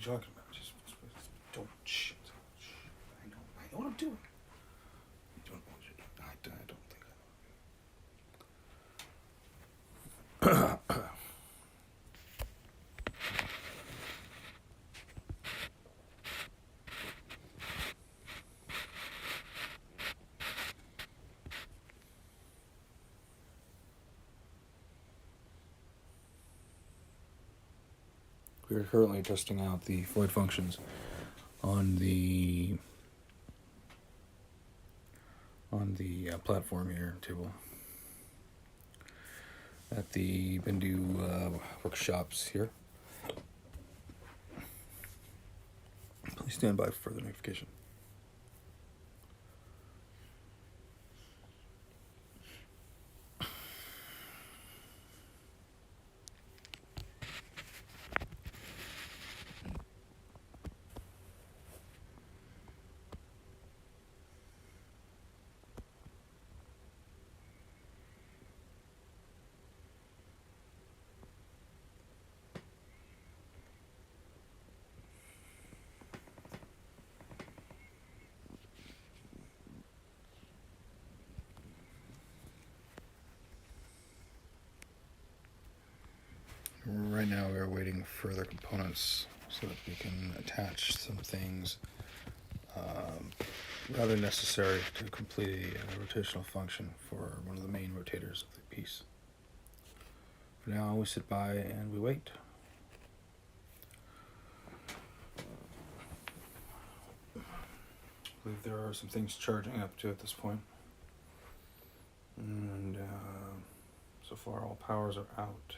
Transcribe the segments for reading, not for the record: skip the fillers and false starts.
talking about? Just don't. Shh. I know what I'm doing. I don't think I. We are currently testing out the Floid functions on the platform here, table, at the Bindu workshops here. Please stand by for further notification. Right now we are waiting for further components so that we can attach some things rather necessary to complete a rotational function for one of the main rotators of the piece. For now we sit by and we wait. I believe there are some things charging up to at this point. And so far all powers are out.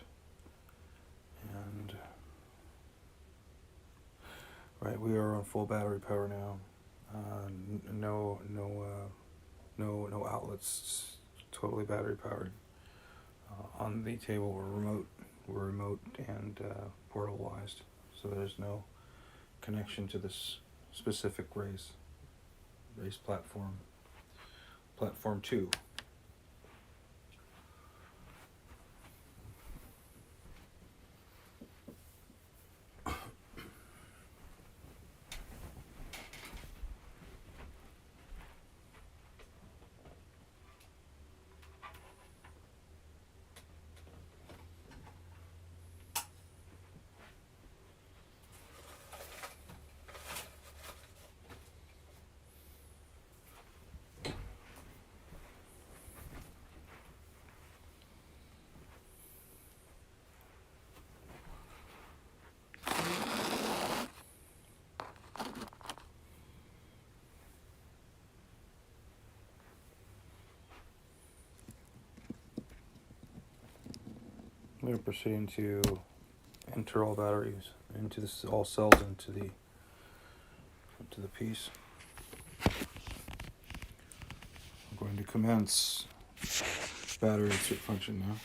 And right, we are on full battery power now. No outlets. Totally battery powered. On the table, we're remote and portalized, so there's no connection to this specific race platform. Platform 2. We're proceeding to enter all batteries into all cells into the piece. I'm going to commence battery insert function now.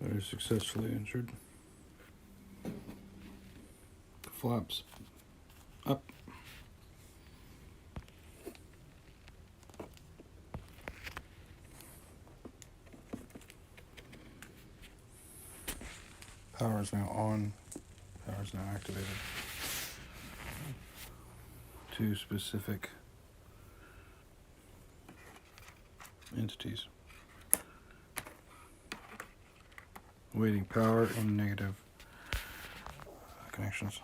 Battery successfully entered. Flaps up. Power is now on. Power is now activated. 2 specific entities. Waiting power in negative connections.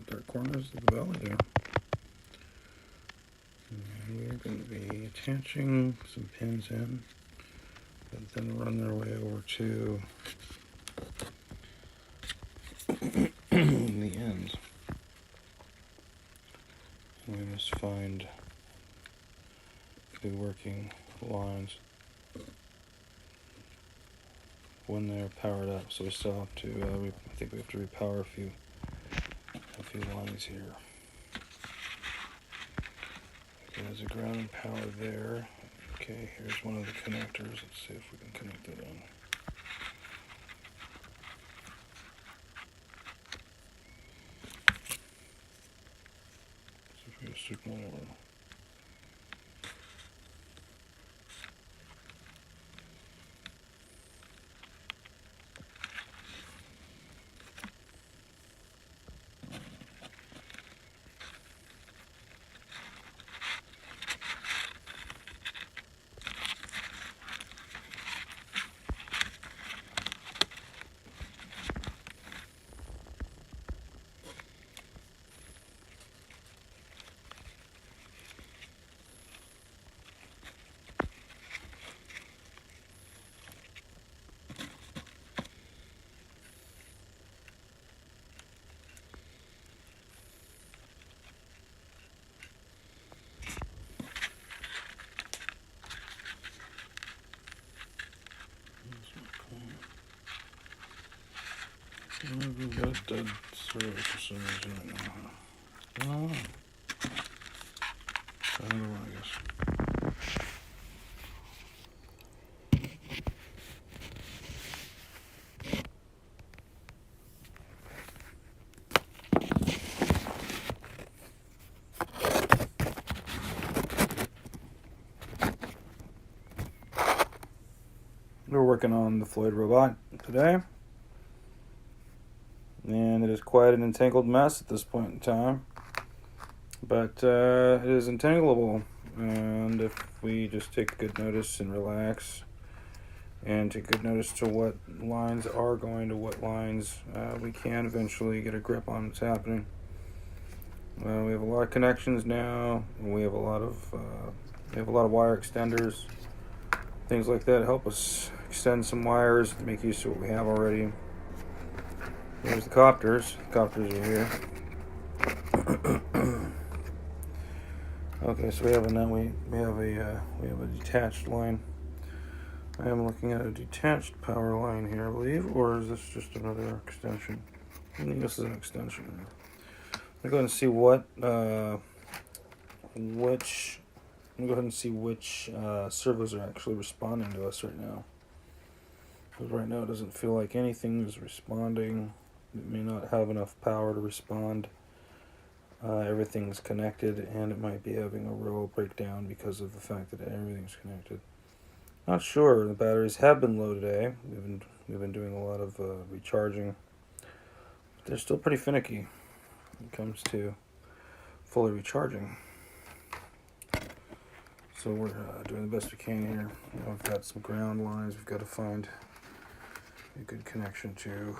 Dark corners of the bell there. And we're going to be attaching some pins in and then run their way over to the end. And we must find the working lines when they're powered up. So we still have to, I think we have to repower a few lines here. Okay, there's a ground and power there. Okay, here's one of the connectors. Let's see if we can connect it in. See if we get a signal over. We've got a dead server for some reason right now. Oh. I don't know, I guess. We're working on the Floid robot today, and it is quite an entangled mess at this point in time, but it is entangleable, and if we just take good notice and relax and take good notice to what lines are going to what lines, we can eventually get a grip on what's happening. We have a lot of connections now. We have a lot of wire extenders, things like that help us extend some wires to make use of what we have already. Here's the copters. The copters are here. Okay, so we have a detached line. I am looking at a detached power line here, I believe, or is this just another extension? I think this is an extension. I'm going to see which servos are actually responding to us right now. Because right now it doesn't feel like anything is responding. It may not have enough power to respond. Everything's connected, and it might be having a row breakdown because of the fact that everything's connected. Not sure. The batteries have been low today. We've been doing a lot of recharging. But they're still pretty finicky when it comes to fully recharging. So we're doing the best we can here. We've got some ground lines we've got to find a good connection to.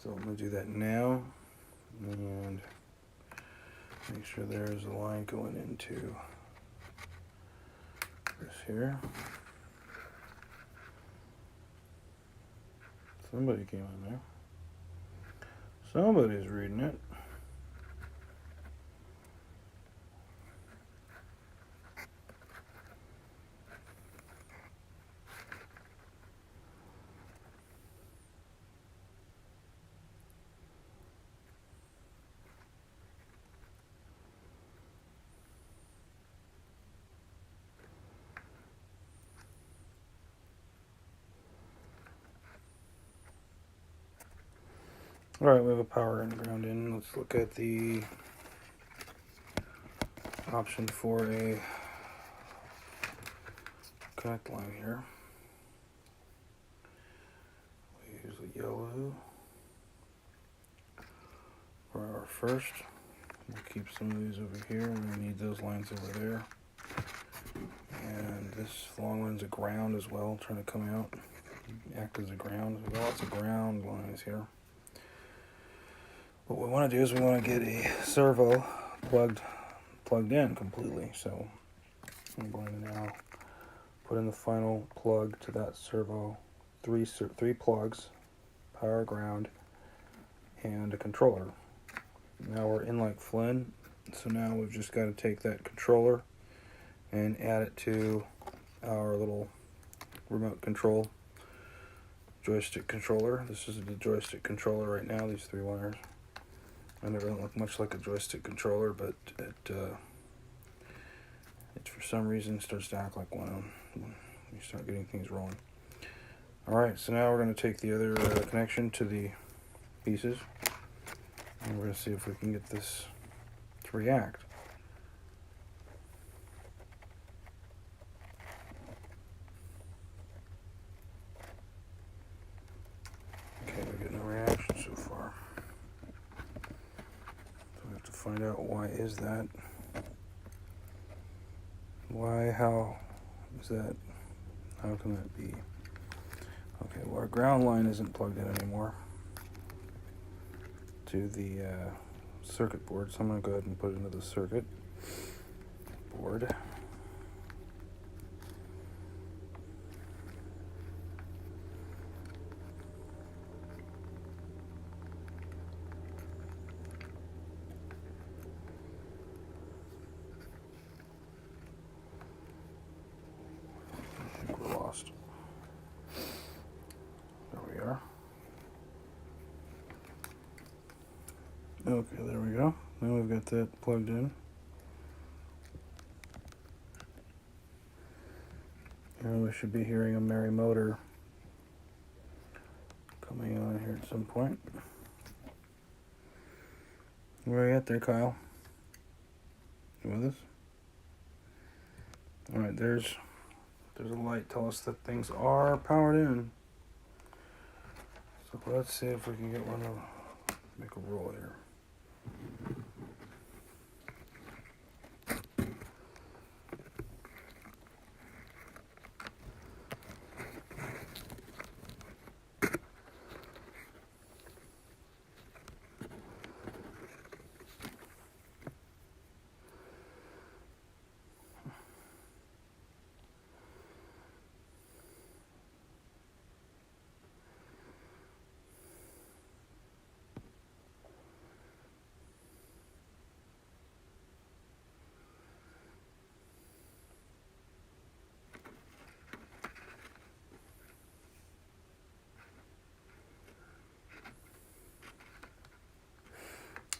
So I'm going to do that now and make sure there's a line going into this here. Somebody came in there. Somebody's reading it. Alright, we have a power and ground in. Let's look at the option for a connect line here. We use the yellow for our first. We'll keep some of these over here. We need those lines over there. And this long one's a ground as well, trying to come out, act as a ground. There's lots of ground lines here. What we want to do is we want to get a servo plugged in completely. So I'm going to now put in the final plug to that servo. Three plugs, power, ground, and a controller. Now we're in like Flynn, so now we've just got to take that controller and add it to our little remote control joystick controller. This is the joystick controller right now, these 3 wires. And it doesn't look much like a joystick controller, but it for some reason starts to act like one when you start getting things rolling. Alright, so now we're going to take the other connection to the pieces, and we're going to see if we can get this to react. Okay, we get no reaction so far. So we have to find out why is that. Why, how is that, how can that be? Okay, well our ground line isn't plugged in anymore to the circuit board, so I'm going to go ahead and put it into the circuit board. I think we're lost. There we are. Okay, there we go. Now we've got that plugged in. And we should be hearing a merry motor coming on here at some point. Where are you at there, Kyle? You with us? Alright, there's a light. Tell us that things are powered in. So let's see if we can get one to make a roll here.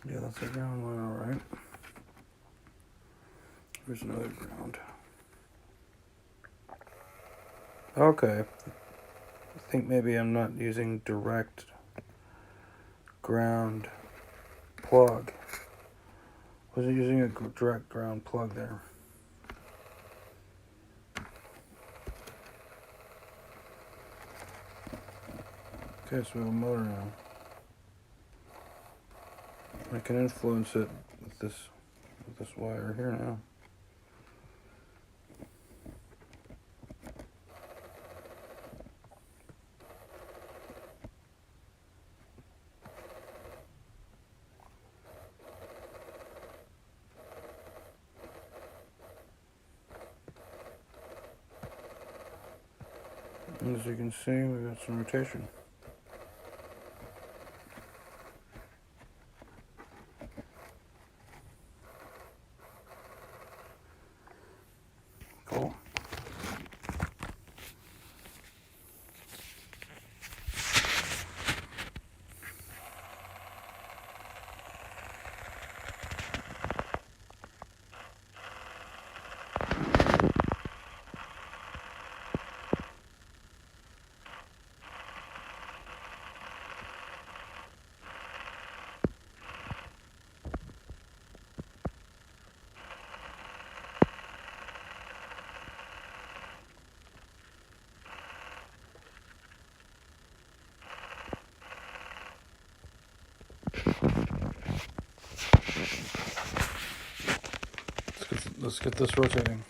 Yeah, that's a ground line, alright. Here's another ground. Okay. I think maybe I'm not using direct ground plug. Wasn't using a direct ground plug there. Okay, so we have a motor now. I can influence it with this wire here now. And as you can see, we've got some rotation. Cool. Let's get this rotating.